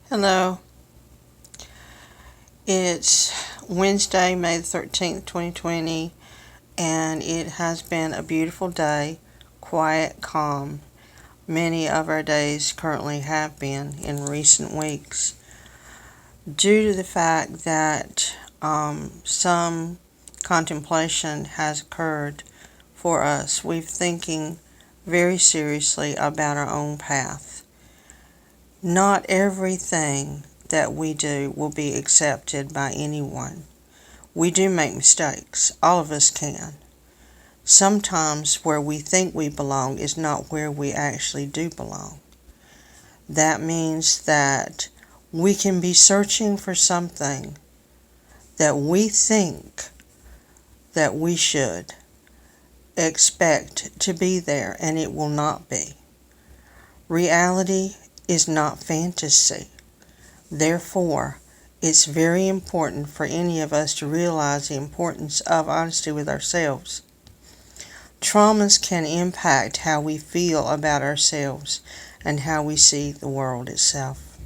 Hello. It's Wednesday, May the 13th, 2020, and it has been a beautiful day, quiet, calm. Many of our days currently have been in recent weeks due to the fact that some contemplation has occurred for us. We're thinking very seriously about our own path. Not everything that we do will be accepted by anyone. We do make mistakes. All of us can. Sometimes where we think we belong is not where we actually do belong. That means that we can be searching for something that we think that we should expect to be there, and it will not be. Reality is not fantasy. Therefore, it's very important for any of us to realize the importance of honesty with ourselves. Traumas can impact how we feel about ourselves and how we see the world itself.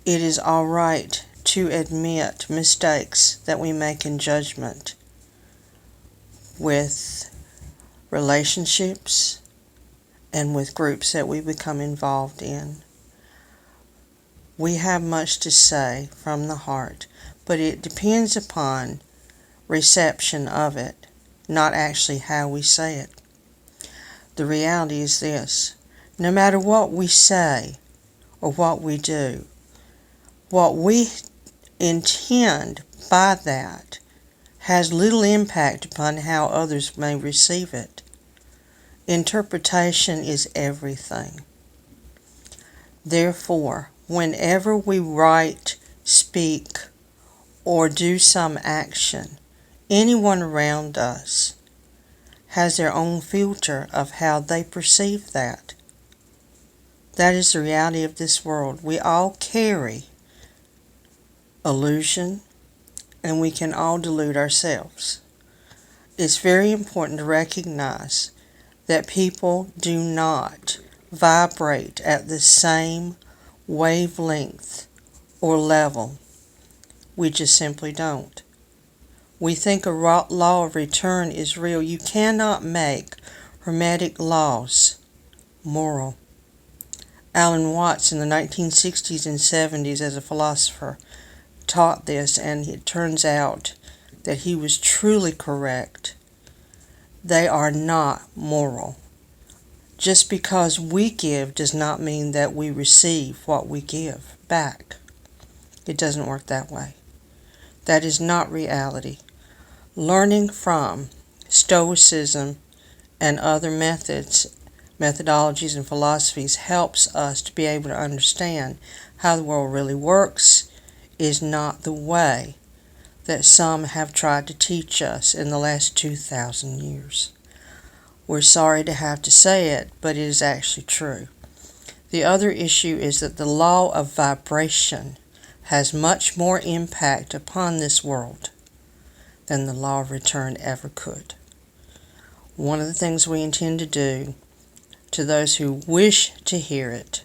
It is all right to admit mistakes that we make in judgment with relationships and with groups that we become involved in. We have much to say from the heart, but it depends upon reception of it, not actually how we say it. The reality is this: no matter what we say or what we do, what we intend by that has little impact upon how others may receive it. Interpretation is everything. Therefore, whenever we write, speak, or do some action, anyone around us has their own filter of how they perceive that. That is the reality of this world. We all carry illusion, and we can all delude ourselves. It's very important to recognize that people do not vibrate at the same wavelength or level. We just simply don't. We think a law of return is real. You cannot make hermetic laws moral. Alan Watts in the 1960s and 70s as a philosopher taught this, and it turns out that he was truly correct. They are not moral. Just because we give does not mean that we receive what we give back. It doesn't work that way. That is not reality. Learning from Stoicism and other methodologies and philosophies helps us to be able to understand how the world really works is not the way that some have tried to teach us in the last 2,000 years. We're sorry to have to say it, but it is actually true. The other issue is that the law of vibration has much more impact upon this world than the law of return ever could. One of the things we intend to do to those who wish to hear it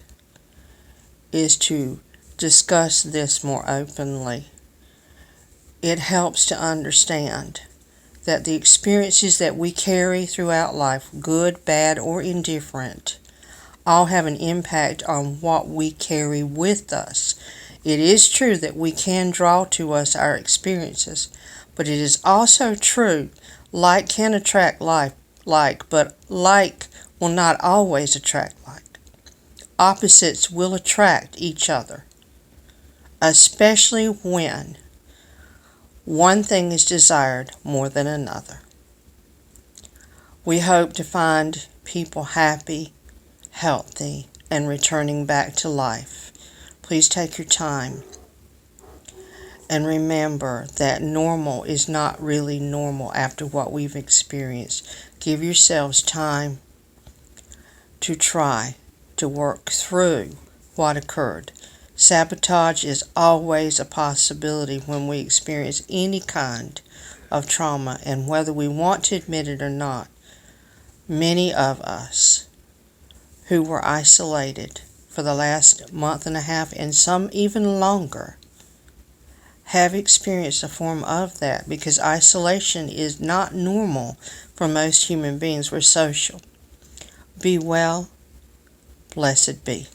is to discuss this more openly. It helps to understand that the experiences that we carry throughout life, good, bad, or indifferent, all have an impact on what we carry with us. It is true that we can draw to us our experiences, but it is also true like can attract like, but like will not always attract like. Opposites will attract each other, especially when one thing is desired more than another. We hope to find people happy, healthy, and returning back to life. Please take your time and remember that normal is not really normal after what we've experienced. Give yourselves time to try to work through what occurred. Sabotage is always a possibility when we experience any kind of trauma, and whether we want to admit it or not, many of us who were isolated for the last month and a half, and some even longer, have experienced a form of that, because isolation is not normal for most human beings. We're social. Be well. Blessed be.